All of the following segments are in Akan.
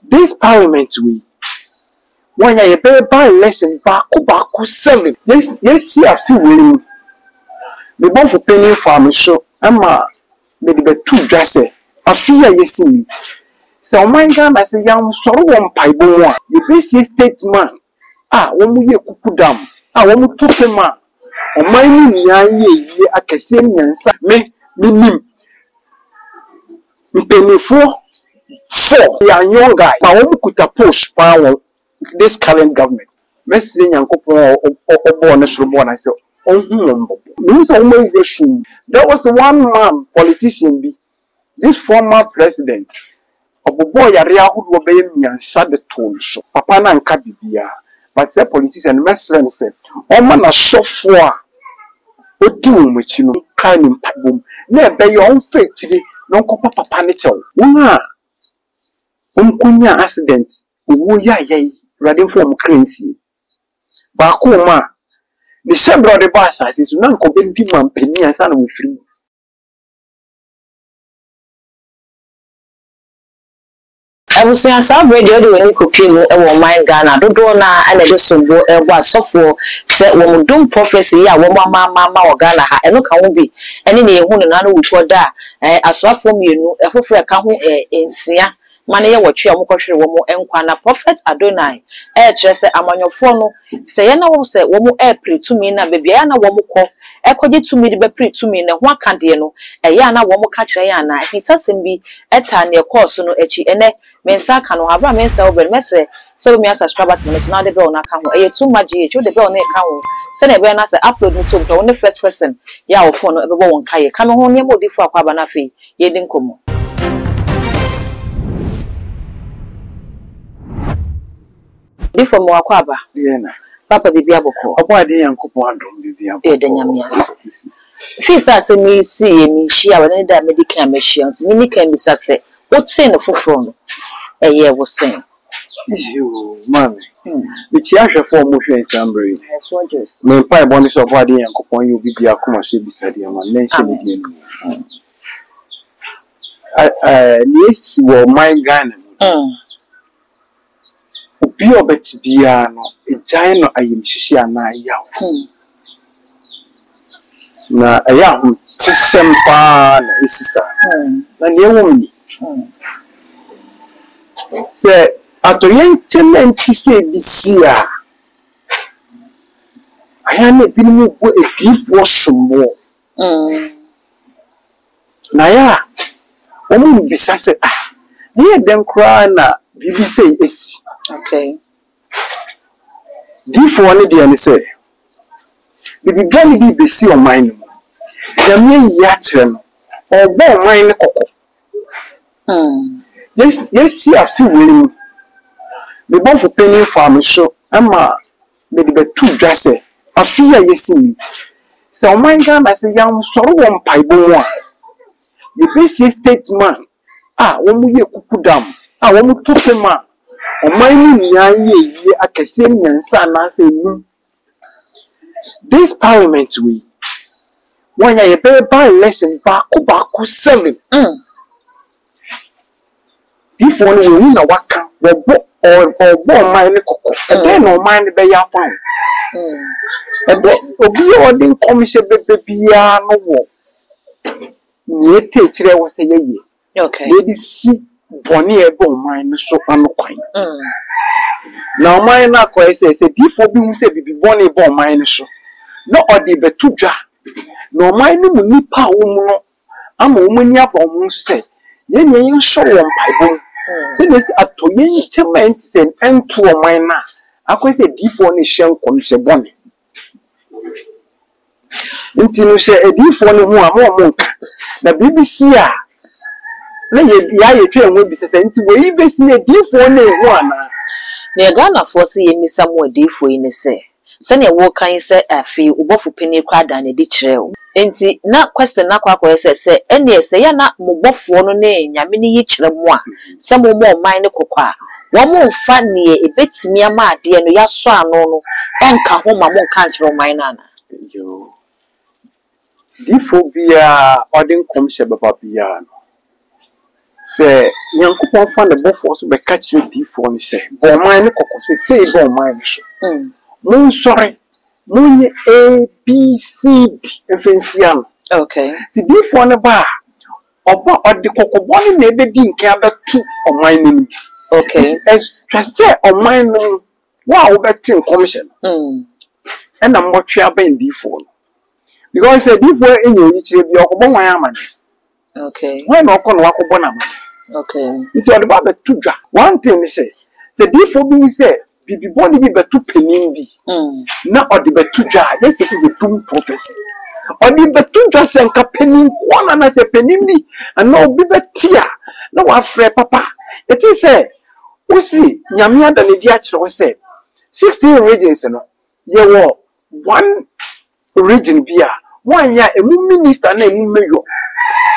This parliament we when you by election back 7. Yes, see a few willing. The bomb for penny farm show Emma made the 2 dresser. A fear yes me. So my gun as a young sorrow one pipe one. The basic statement. When we cook down. When we talk to man. On my name, I can say me penny 4 young guy. But when we could push power this current government. Messi Yankopo or born I said, there was one man politician be this former president of boy area who will be me and shut the tone so papa na nka bibia but say politician mesren say o man a shop for odi wo machi no kan ni mpabom na be your own faith no nkopa papa ne chew wona onkunya accident owo ya ready for currency ba ko ma the same brother boss as so na nkobe bi man pani ansa na wo free I was saying, some radio when you copy no mind Ghana. Do na and the sumbo was software said when we do prophecy, yeah, mama or Ghana, and look how be any name who no would da as well from you know, a for a count in Sia. Money what you are more and prophet Adonai. Chess among your phone. Say, I know, say, one more air pre to me, and baby, I know one more call. Echo to me the pre to me, and one can't know. A yana one more catch a yana. He tells him be at near course no echi and mensa can have a mensa over message. So me as a subscriber to the now the bell na count. Too much the bell near count. Send a bell as upload me to the first person. Ya or phone every one kaya. Come home near more before Pabanafi. Ye didn't come. Before more quaba. Papa Bibia Boko. A boy, the uncle Bibia. Fees as me see me, she are another medical machines. Mini can be said. What saying of phone? A year was saying. You, mammy. The Chiasha for motion in Sunbury. That's what you say. My pie bonus of body and coupon you be a commercial beside your man. Mention again. Yes, you were my gun. Be a bit piano, a giant I am Shishana Yaw. Na a young Tissam Pan is and your woman. Say, at the young gentleman to say, Bissia. I had been a gift for some more. Naya, woman besides, near them cry now, BBC is. Okay. Before any day, say, the beginning be see on mine. The mere yatren or born mine cocoa. Yes, see a few willing. The bomb for penny farm show Emma made the 2 dresser. A fear yes me. So my gun as a young sorrow one pipe one. The basic statement. When we cook down. When we talk to man. On my name, I can say, and son, I say, this parliament we when you by election back 7. If only we win a waka or born my cocoa, and then no mind the ya found. And then be all the commission baby no war. Near teacher was a year. Okay. Lady see. Bonnie a bone mine so unquine. Now, mine not quite says a default being said be bonnie bone mine so. No, or the betuja. No, mine will need power. I'm a woman up almost said. Yen you show on pipe. Say this at to yen tements and to a miner. I can say default is shell comes a bonnie. Until you say a default who are more monk. The BBC. You will be sent to we be seen a deep one. Near Ghana for see me somewhere deep for in a say. Send a walk kind say a fee, Ubofu penny crowd and a ditch rail. Ain't it not question not quite say, and yes, say not more for no name, Yamini each one. Some more minor cocoa. One more funny a bit me a mad, dear, no yaswa no, and come home a more country of my nana. You Diphobia or didn't come shab about piano. Say, Yankupon found the buffers be catch you deep for say, or mine say, go mine. Moon sorry, moon A, B, C, D, FNCM. Okay. The deep for the bar. Or the cocoa bonnie may be didn't care about 2 or mine. Okay. As just say, or mine, wow, betting commission. Mm. And I'm what you are being D4. Because a D4 in you, it will be a woman. Okay. Why not on Wako Bonam? Okay. It's all about the 2 jar. One thing they say, the D4 being said, be born to be but 2 penny. Not or the 2 jar, yes, it is a doom prophecy. Or the 2 jars and penny, one and as a penny, and no be tia, no afraid papa. It is said, we see, Yamia than the Diachro said, 16 regions, and there were 1 region beer, 1 year a minister named Mayo.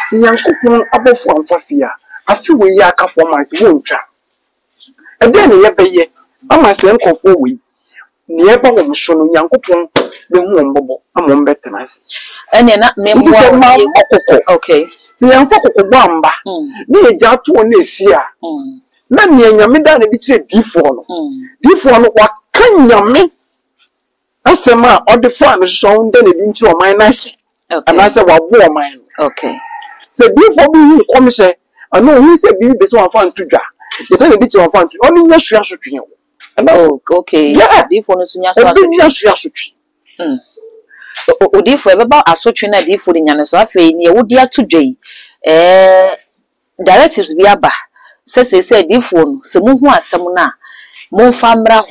See, young couple above 1 for fear. I feel we are for my won't. And then ye be I must send for we. Nearby on Shon young couple, the woman bubble among betterness. And you're not memoir. Okay. See, young folk bamba. Near Jatu on this year. None near Yamida betray D4. D4 what can you As a man or the fan shown then it into a minus. And I said, what war mine. Okay. So before being commission, I know who said be this one fan to jar. You can't be your fan only yes, you should you. Oh, okay. Yeah, different is your Odi for about a such in a different in Yanasafi, near Wodia to J. Directives Biaba says they said different, Samuha Samuna, Mon Famra,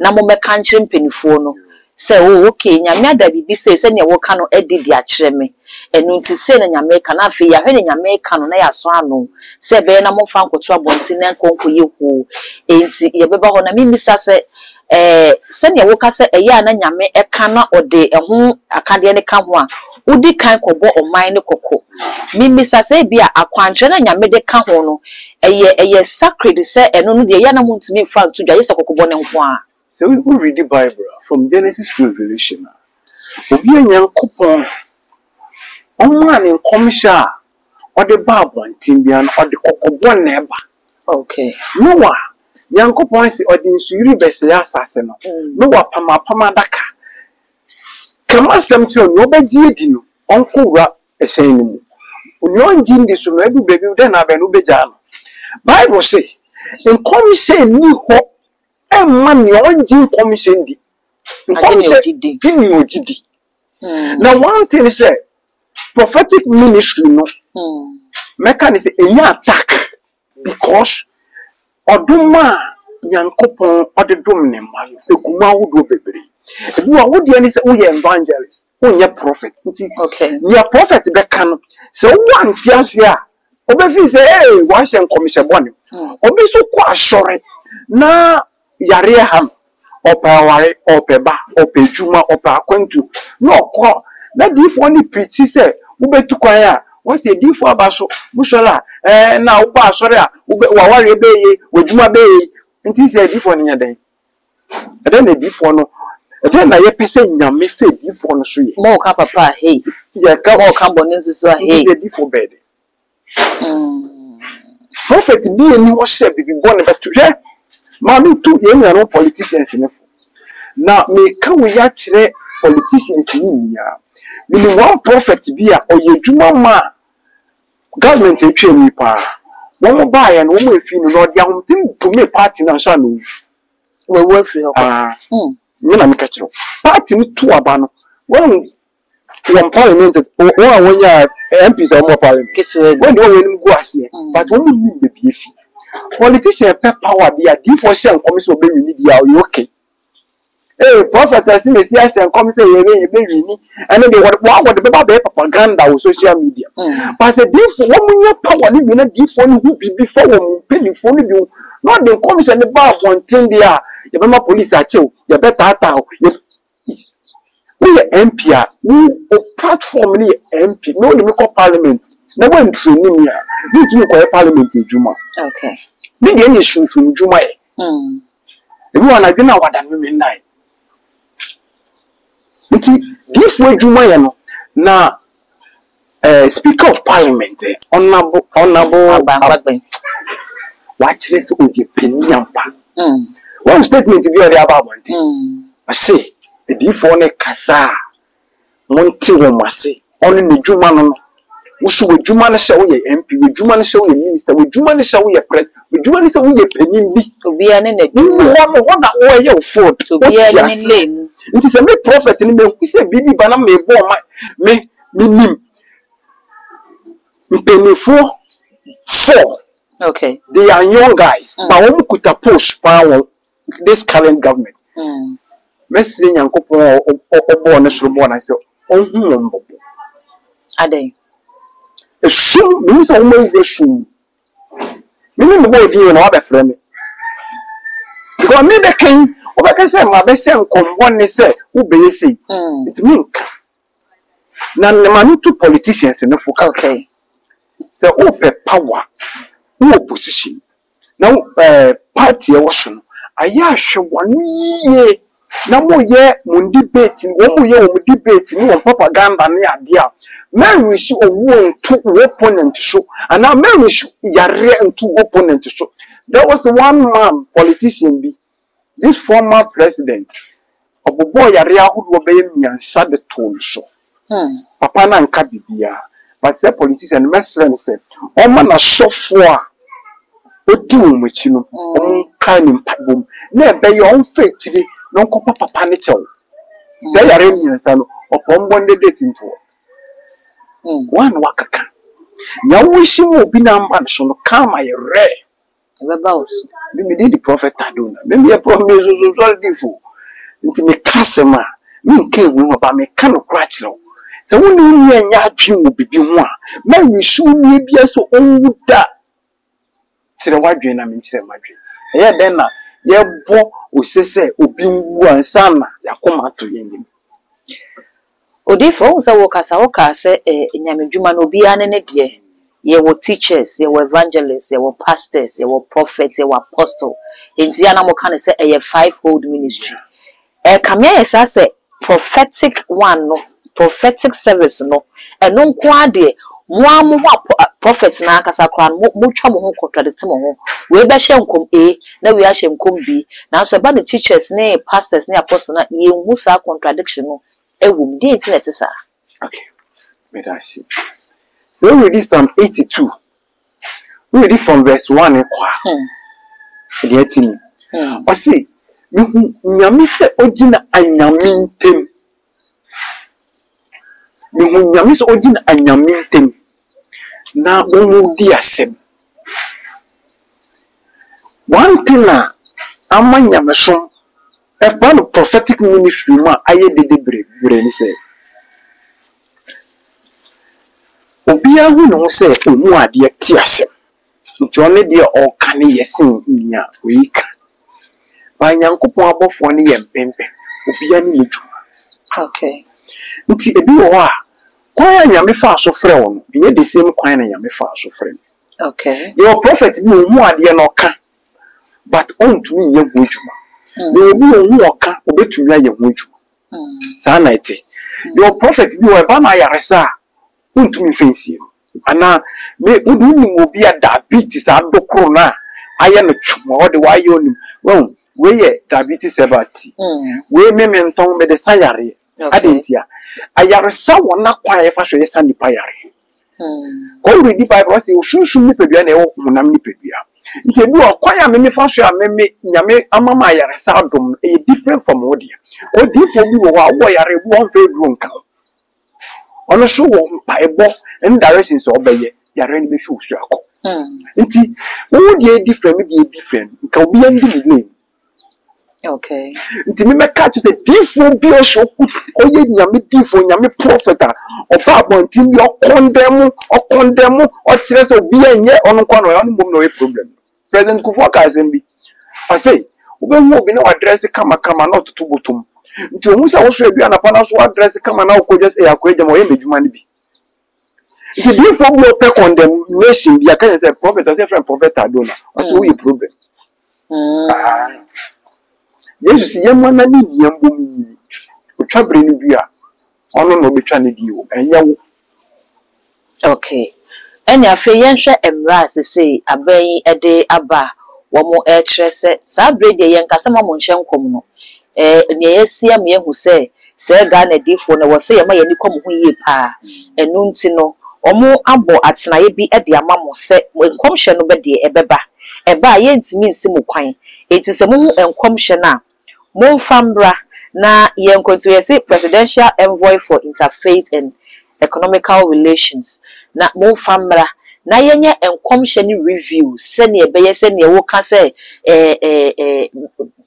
Namome Kanchin Penifono. Say, oh, okay, Yamada be says, and your work cannot edit the achreme. And no to say, and Yamaican, I feel you're heading Yamaican, and I swano. Say, Benamo Franco trouble, and conquer you who ain't your baby on a mimisa say, send your worker say, a yan and Yame, a canna or day, a whom a candian come one. Would the kind of or mine cocoa. Mimisa say, be a quanchen and Yamade cahono, a year sacred, say, and only the Yana wants me front to Jayasa Cocobon and Juan. So we will read the Bible from Genesis to Revelation. We be a young couple. On man in commission or the Bible and Timbian or the Cocobon neighbor. Okay. No, young couple or the Suri Bessia assassin. No, Pama Daka. Come on, some to nobody did Uncle Rap a saying. When you're in this, maybe baby, then I've been Ubejan. Bible say, in commission, new hope. Man, your own commission. Now, one thing is prophetic ministry, no mechanism a attack because Oduma Yankopon or the Dominion, the Kuma would do baby. If you are what the say, oh, you're evangelist, oh, you're prophet. Okay, you're prophet, Beckham. So one just here, Obefi say, hey, why shall commission one? Obe so quite sorry. Now, Yareham, or Pawari, or Peba, or Pejuma, or Paquentu. No, call. That if only preach, he said, Ube to choir. What's a D for Basso, Bushala, now Basoria, Ube Wawari Bay, with Juma Bay, and he said, if on your day. And then a before no, and then I person may say, if on the street. More papa, hey, yeah, come on, come on, this is a hey, a D for bed. Prophet be any was said, be born back to her. Mammy, 2 young and politicians in now, may come we actually politicians in here. Meaning one prophet be a or ye Juma ma government a train me pa. One will buy and one will feel not young thing to me party and shanu. We work for you. When I'm catching party to a ban. One parliament or when you are MPs or more parliament. When you go see, but when you need the beefy. Politician pay power be a D4 and commission be need you okay. Hey, prophet as me see and commission you be and then they what the propaganda on social media. But say this woman power ni be na D4 who be before we pay for you. Not the commission the bar one thing there. You be police at you. You better ata. We MP we platform ni MP no the make parliament. Na when training me need to go parliament in Juma. Okay. Me dey any show from Juma. Everyone I na wada me nai. Nti this way Juma ya no na Speaker of Parliament, honorable watch this with your penny yampa. One statement to be about one thing. I say, the default Kasa, Monty Womasi, only the Juman. Wusu with Juman show your MP, with Juman show your minister, with Juman show your press, with Juman show your penny to be an enemy. One way your foot to be a lane. It is a mere prophet in me. We say, Bibi Banam may bore my me. Penny four. Okay. They are young guys. But when we could push power this current government. Messing young couple or born as born, I said, oh, are they? A shoe means almost a shoe. Meaning the boy being another friend. Because I made a king, or like I said, my best son come one they say, who be say, it's mink. Now, the man two politicians in the folk. Okay. So, power, opposition. Now, party ocean. I yash 1 year. Now, more year, moon debating, 1 year, debating, no propaganda near dear. Mary show a one, 2 opponent show, and now Mary show Yare and 2 opponent show. There was one man, politician be this former president of the boy Yare who will be me and shut the toll show. Papa and Kabibia. But say politician mesren say o ma na sofo a odi wo machi no o kan ni mpabom na ebe ye on fetiri no nkopa papa ne chew say yare nyansa no opombo ne date nto one wakaka nya wishi mo obi na mba so no kama ye re ebe ba osu me dey the prophet adona me ye promise so diffu nti me kasema me nke wu ba me kan kra kire. So when you and your dream will be one, man, we should be so old that. To the white dream, I mean, to my dream. Yeah, then, yeah, boy, we say, Obin one son, ya come out to him. Odifo, so Wokasaoka say, Yamijuma no be an idiot. Ye were teachers, ye were evangelists, ye were pastors, ye were prophets, ye were apostles. In Ziana Mokana say, a 5-fold ministry. Kamea, I say, prophetic one, no. Prophetic service no and no kwade mo prophets na akasa kran mo twa mo ho contradict mo ho we be hye nkom a na we ahye nkom b na so ba the teachers na pastors na apostles na ye hu sa contradiction no ewum dey internet sa. Okay, let us see. So we read Psalm 82. We read from verse 1 and kwa the 18. O see nyame se ogina anyamintem. Nyame so ogina anyamintem na omu di asem. One thing na amanyame so a part of prophetic ministry ma aye de ni say obi ahu no say omu ade ti asem nti one de o kan yesin nya weika ba nyankopon abofo ne yempempe obi ani ledwuma. Okay. Nti ebi wo a kwan nyame fa so frɛ wo no ye de same kwan na nyame fa so frɛ. Okay. Your prophet bi omu ade no ka but on to me ye ho adwuma. They will be walk over to me. Sanity. Your prophet be a banner yaresa. Won't me fancy. And now, will be a diabetes. I do corona. I am a chum the why you well, we diabetes about tea. We may menton with the sayari. I didn't hear. I yaresa one not quite if I should stand the pyre. Already by us, you should be a monamni pedia. Nti bi okwaya me fa so a me nyame amama yare sadom e different from odi for bi wo a wo yare bo on fe duro nka ono so wo mpaebo en directions obeye yare ni be fi usu akọ nti wo di different me di different nka obi andi ni name. Okay. Nti me meka to say different bi o so oye nyame different nyame prophet a oba abontin bi o condemn o kire so obi enye ono kwa no ono mom no problem. President Kufuor Kazembi I say ube hu obi na address kama not to bottom nti omu sa wo so bia na pa na so address kama na ko just e akwaje ma o ye medjuma ni bi nti bi for no pe condemnation bi aka say prophet say friend prophet adona o say we problem Jesus yemma na ni niambo mi o twabre ni bia ono no betwa ne di o enye wo Okay. Any afei yenhwe emra say aban ede aba wo mo e kire se sa brede yen kasa ma mo nhye nkom no ne yesia me ehu se ga na difo na wo se ye ma ye ni kom ho yie pa enu nti no omo abo atenaye bi ede ama mo se nkom hye no be de ebeba eba ye ntimi nsi mo kwan eti se mo nkom hye na mo mfambra na ye nkonto ye se presidential envoy for interfaith and economical relations na mo famra na yenye enkomhye ni review se ne beye se ne wo ka se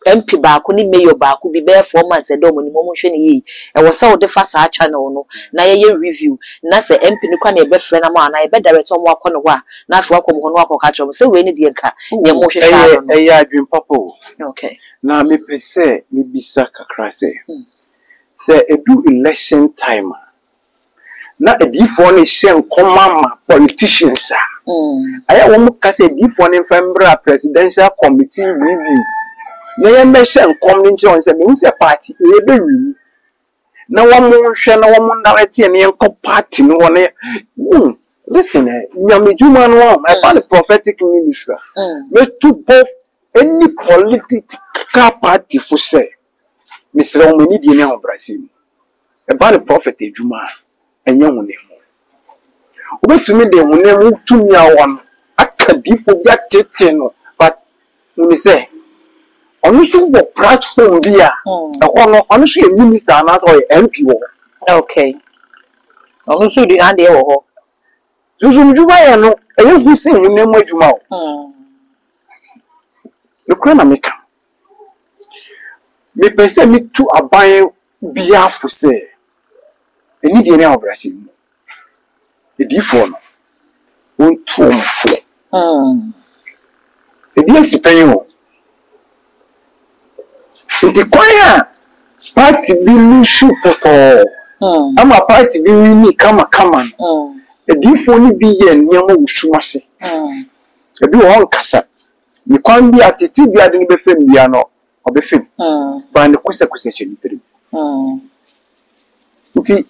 MP ba ko ni mayor ba ko bi be 4 months e do mo ni mo hwe ne yi e wo se wo de fa sa channel no na ye review na se MP ni kwa na e be frɛ na mo na e be director mo akɔ no ho a na afi akɔ mo no akɔ ka kyerɛ mo se we ni de nka ye mo hwe sha no ya adwen papo okay na me pese me bisa kakra se edu election time na edifo ne hye nkomama politicians aya wo mu kase edifo ne mfembra presidential committee review na ye me hye nkom ne nche on se me se party e be wi na wo mu hwe na wo mu narrative ne nko party no wona listen nyamejuma no I found the prophetic ministry me to both any political party for say Mr. Omeni di na Brazil about the prophet ejuma enye hunemu obetumi de hunemu tumi awon akadifo bia tete no but we say onu so go platform bia e no onu so minister na so MP wo okay onu so di ande wo ho Juma ya no eye husi hunemu ejuma o le na meka me pese me tu aban bia fo se eni de na Brazil edifo no won tuomfo ebi asipan ho nti kwaya party bi lu shupoto ama party bi ni kama edifo ni bi ye nyama wusumase ebi wo nkasa ni kwan bi atete bi ade ni be fem bia no obefem ba ne kwese chenitri nti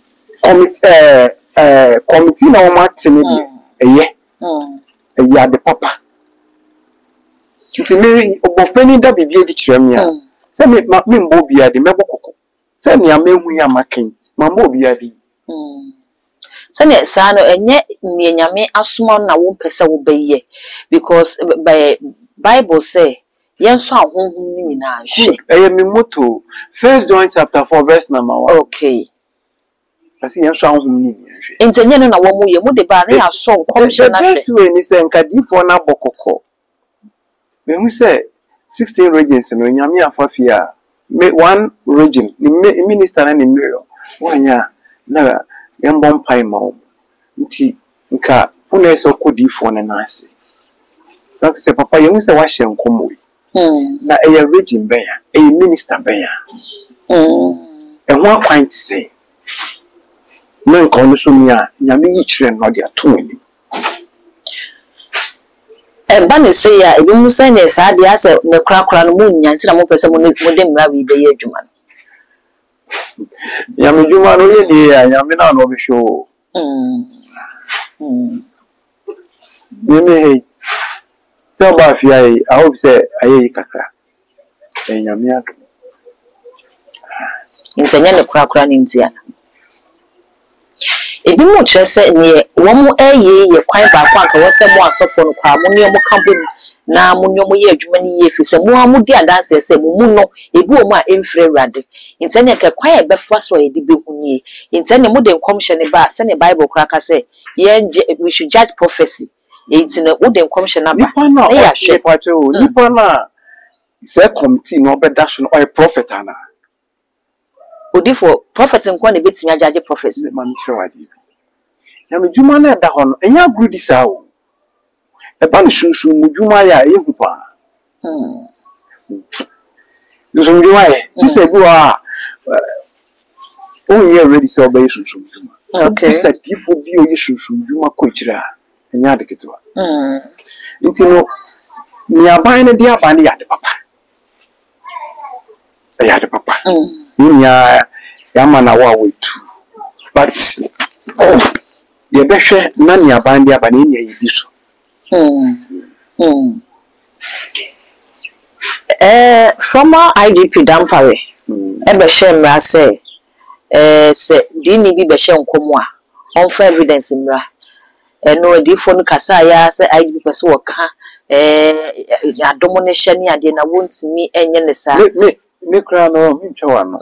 committee na woma tene bi eye de papa nti me obofani da bibie di kirem ya se me mbo bia de mebo kokko se ne amehu ya maken mambo bia di se ne sa no enye ne nyame asoma na wo pese wo beye because by Bible say yenso ahonhom ni nyina hwe eye me moto 1 John chapter 4 verse number 1 okay asi yenso ahonhom ni nyina hwe entenye no na wo mu ye mu de ba re aso nkomhye na hwe best way ni se nkadifo na bokoko me hu se 16 regions no nyame afafia me one region ni minister na ni mayor wanya na yambon pai ma nti nka una eso kodifo na nase na se papa ye hu se wa hye nkomo na eye region ben ya eye minister ben ya e ho akwan ti se na nka ono so mi a nyame yi kire no de ato ani ba ne se ya ebi mu se ne sa de ase ne krakra no mu nya nti na mo pese mo de mra wi be ye adwuma nyame adwuma no ye de ya nyame na no be show Mimi so ba fi I hope say ayi kakra nyame ado ntenye ne krakra ni ntia ebi mo kyerese ne wo mo ye kwan ba kwa ka wose mo asofo no kwa mo ne mo kabom na mo ne mo ye adwuma ni ye fise mo amudi adanse se mo mu no ebi o mo a emfre rade ntenye ka kwan e befa so e di behunye ntenye mo de nkomhye ne ba se ne Bible kraka se we should judge prophecy ntenye wo de nkomhye na ba e ya hwe pacho nipa na se committee no obeda so no o prophet ana odifo prophet nko na betimi ajaje prophecy man chewadi ya mejuma na da hono enya grudi sawo e ba no shushu mujuma ya ehu pa Yo mujuma ye ti se bi wa onye ready so ba shushu mujuma okay se tifo bi o ye shushu mujuma ko kira enya de ketwa nti no ni aban ne dia aban ya de papa ya de papa ya mana wa wetu but ye behwe na ne abande abane ne yedi so former IGP Dampare ebe shemra say se dini bi be hye nkomo a on for evidence mra no di fo no kasa ya se IGP pese wo ka adomo ne hye ne ade na wontimi enye ne sa me kra no mi twa no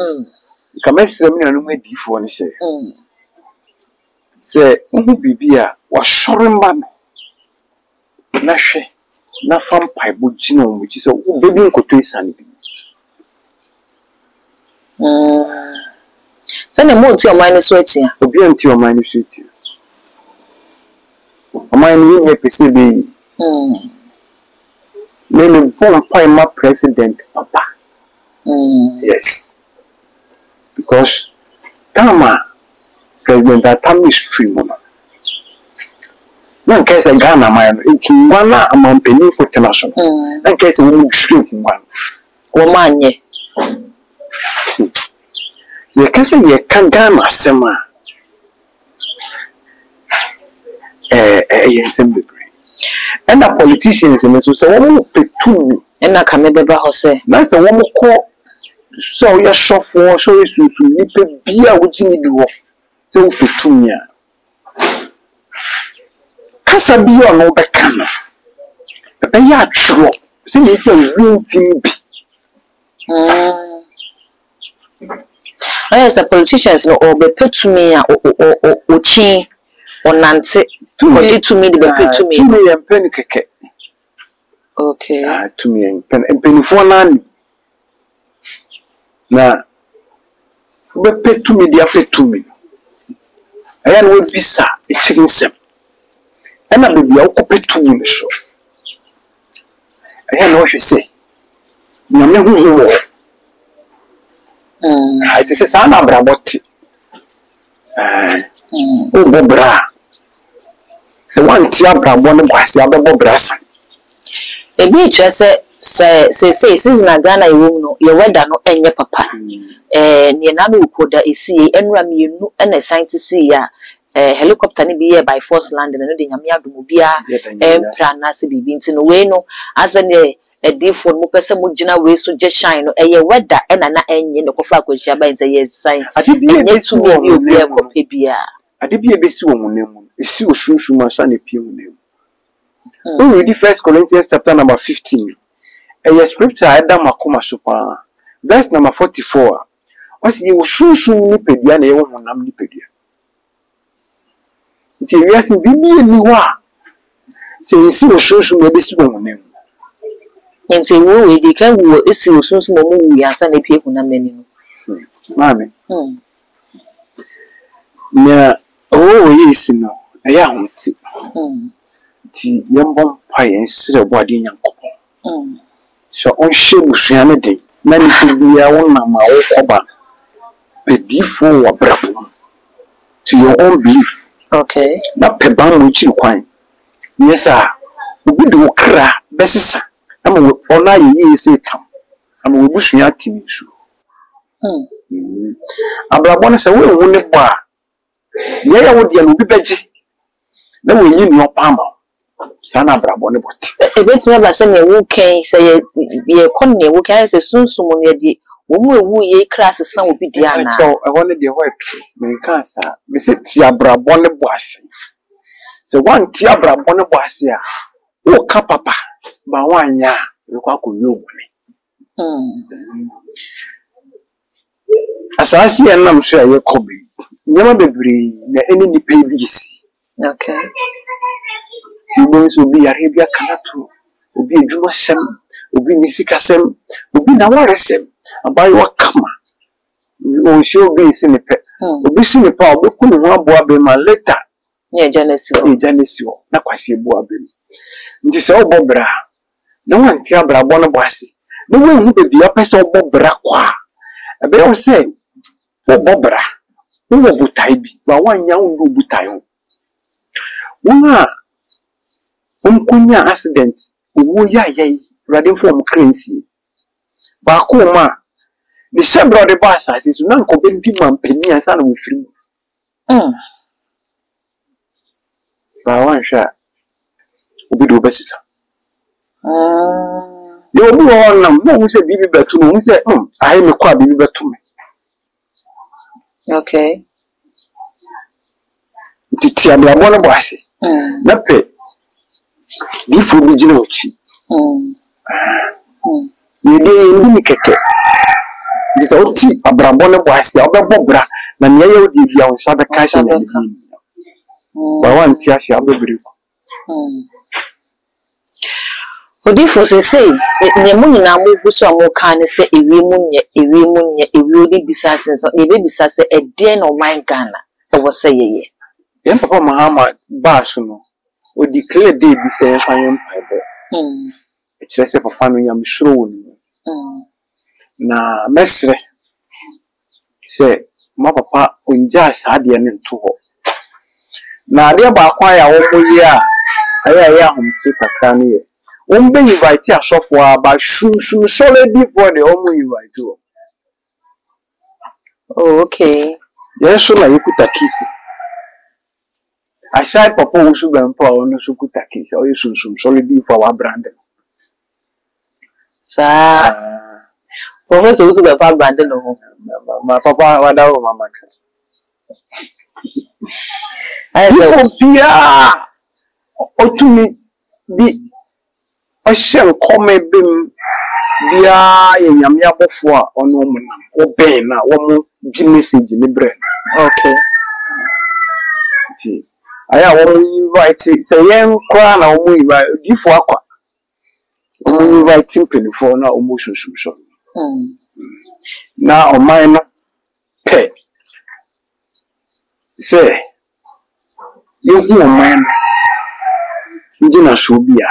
kamesre mi nanu adi fo ne se ohu bibia wa shore ma na hwe na fam paibo gina o muji so bebi nkoto isane bi sane mo ti o man so atia obi anti o man so atia o man ni ye pese be me bon paima president papa yes because tama president atam is free mama nan kese Ghana man ikingwana amampeni for international nan kese wo free kingwana wo manye ye kese ye kan Ghana sema yensem bebre and the politicians in so wo petumi na ka me beba ho se na se wo ko so ye shofo so yesusu ni pe bia wo gini bi wo se wo petumi a kasa bi ono beka no be ya tro se ni se wo film bi as a politicians no or be petumi a o chi onante to me the be petumi to me en pen keke okay to me en pen fo na be petumi dia petumi aya no visa e chicken sem ena bebia wo petumi me so aya no hwe se na me hu wo I just say na braboti o bobra se wan ti abrabo no kwase abebo brasa e bi che se season Ghana ewo no ye weather no enye papa ne na no koda esi enura mienu na scientist ya helicopter ni bi ye by force land no de nyame adomo bia plan na se bibi nti no we no asa ne edifo mo pese mo gina we so je shine no eye weather na enye no kofa akwahia ba nze ye sign ade bi e besi wo mo bi e ko pe bia ade bi e besi wo mo nemu esi osunsun ma sa ne pie mo nemu we read 1 Corinthians chapter number 15 eye scripture ada makoma so pa verse number 44 wasi ye osunsun ni pedua na ye wo honam ni pedua nti wi asin bibi ni ho a se esi osunsun ma besi wo mo nemu nti wo we di kan wo esi osunsun mo wu ya sa na pie honam ni no mami na o we esi no eye ahonti ti yembon pa yen sire bo ade nyankopon so on shegu suane den na ni bia wona ma wo koba pedifo wa brabo to your own belief okay na peban mo chi kwan yesa obi do kra besisa ama ona yi se tam ama wo busua timi su abrabo no se wo hu ne bo a ye ya wo dia no bi beji na wo yi ni opama sana brabo ne bot ebetime ba se me wu kan se ye kon ne wu kan se sunsum ne de wo mu ewu ye class san obi dia na so e won de ho etu me kan sa me se ti abrabo ne bo ase se wan ti abrabo ne bo ase a wo ka papa ba wanya e kwa ko yo woni asasi en nam so ye kobi nyama bebre na eni ni pe bi si okay si bo so bi yare bia kanato obi edwuma sem obi ni sika sem obi na ware sem abai wakama o show bi si ne pe obi si ne pa obi ku ne ho aboa be ma later ye janesi o na kwase ebo abem nti se obobra na wanti abrabo no boase na wo hu be bia pese obobra kwa ebe o se obobra wo butai bi ba wanya wo butai ho wona unkunya accident wo ya yai radin form currency ba ko ma the shebro de basa so na nko be bi man pani ansa na wo firi ba wan hwa obi do besisa yo obi won nam no hu se bibi betu no hu se ayi me kwa bibi betu me okay titi abrabo no boase na pe bifu bi gina ochi yede ni keke disa oti abrabo no boase obebo bra na ne ye odi bia won sabe ka hye na bi ba wan ti ahye abebere Odifo say ne mu nyina mu guso mo kan se ewie mu nye ewie odi bisa sense e be bisa se ede no man Ghana e wo se yeye yen papa Mahama bash no o declare day bi se fan paibo e kire se papa no nyam shuro woni na mesre se ma papa onja saade ne nto ho na ade ba kwa ya wo moyi a aya ahomti kakra ne ye be invite asofo aba shum solid for the omo invite o oh okay yes so na yekuta kisi aside papa usu bempo onu so kuta kisi o yesu solid for our brand sa professor usu bempo brand no ma papa wada o mama ka ai so pia otumi di Oshem come bim bia ye nyame abofo a ono mo na wo ben na wo mo gi message ni bre okay ti aya wo invite say yen kwa na wo invite gifo akwa wo invite penifo na wo mo shushu na o man no pe say you hu o man njina so bia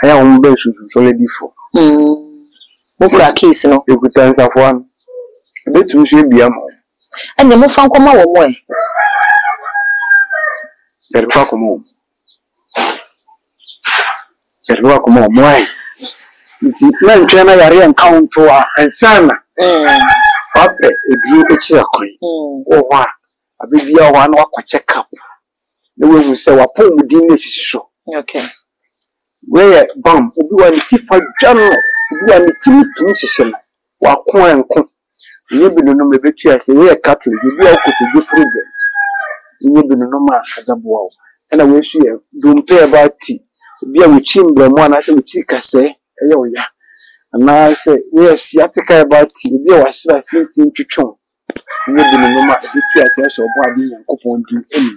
aya won be susu solid for mo kura case no ekuta nsafo an betu so bia mo ene mo fan koma wo mo serva como mo ai nti na ntwe na yare encounter a ansana pape ebi ekira kwan wo ho a abibia wo na wakwa check up na we hu se wapom din na sisiso okay where bam obi wa ni tifa jano obi wa ni timi sisi wa ko enko nye bi no me betu ase we catholic obi wa ko to problem nye bi no ma adabo wa na we su ye dompe about ti obi a we chimbre mo na se we chi kase eye oya na se we asiatica about ti obi a wasira sinti ntwetwon nye bi no ma betu ase ase obo ade yankopon din eni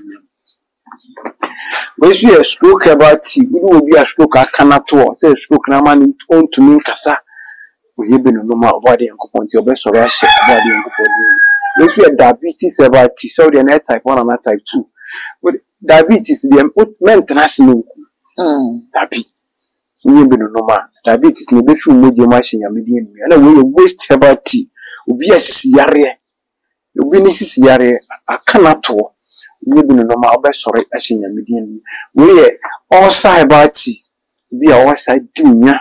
we see a stroke about tea. We will be a stroke. I cannot talk. Say stroke. Na man on to me kasa. We have been no more body and coupon. Your best or rush body and coupon. We see a diabetes about tea. So the net type 1 and type 2. But diabetes the maintenance no. Diabetes. We have been no more. Diabetes no be full mojo machine ya medium. And we waste about tea. We be a siare. We be nisi siare. I cannot talk. We be no normal best sorry ashin ya median we all side about be our side dunya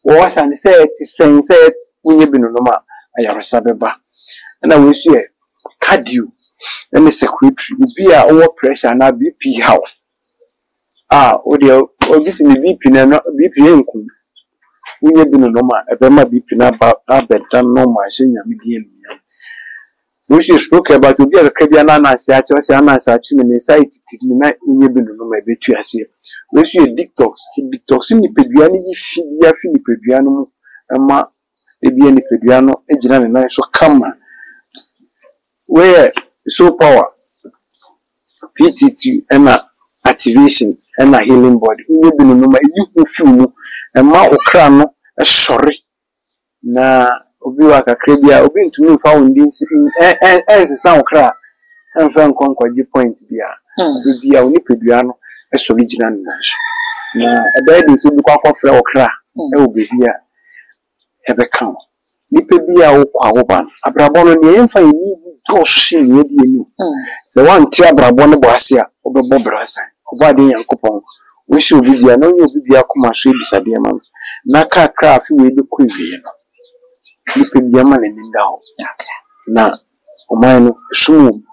or san say ti sen say we be no normal ayarasa beba na we see cardio and secretary be a over pressure na BP how o de obi si ni BP na BP enku we be no normal e be ma BP na ba bedan normal ashin ya median we should spoke about to be a Caribbean anansi actually anansi actually in site na unye bi no ma betu ase we should detox ni pedua ni fibia fi ni pedua no ma ebia ni pedua no ejina ne nan so kama where so power PTT and activation and healing body unye bi no ma yi fi mu ma okra no sorry na obi wa kakra bia obi ntumi mfa wondin ense okra enfa nkonkwaji point bia bia oni pedua no so original nnaso na ebedi so bi kwakofra okra e obia ebeka ni pebia wo kwa wo ban abrabo no ne enfa yini do so ne di enu se wan ti abrabo no bo ase a obebo brasa obade yankopon wo shi obi bia no obi bia koma so ebisade ma na kakra afi we be ko wie no nipa biama na ninda ho na o man no sumu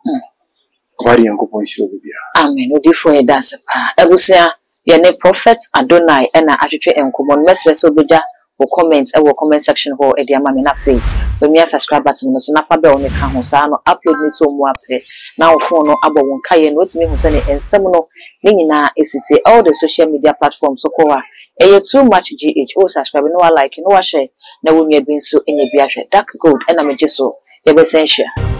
Bari yankopon shiro bibia. Amen. Odi for e dance pa. Ebusia ye ne prophet Adonai e na atwetwe enkomon mesre so beja wo comment e wo comment section ho e dia ma me na fe. When me subscribe button no so na fa be oni ka ho sa no upload ni to mu ape. Na wo phone no abo won ka ye no otimi hu se ne ensem no ni nyina esiti all the social media platforms so ko wa e too much GH. O subscribe no like no wa share na wo nwa bi nso enya bi ahwe dark gold e na me je so ye be sensia.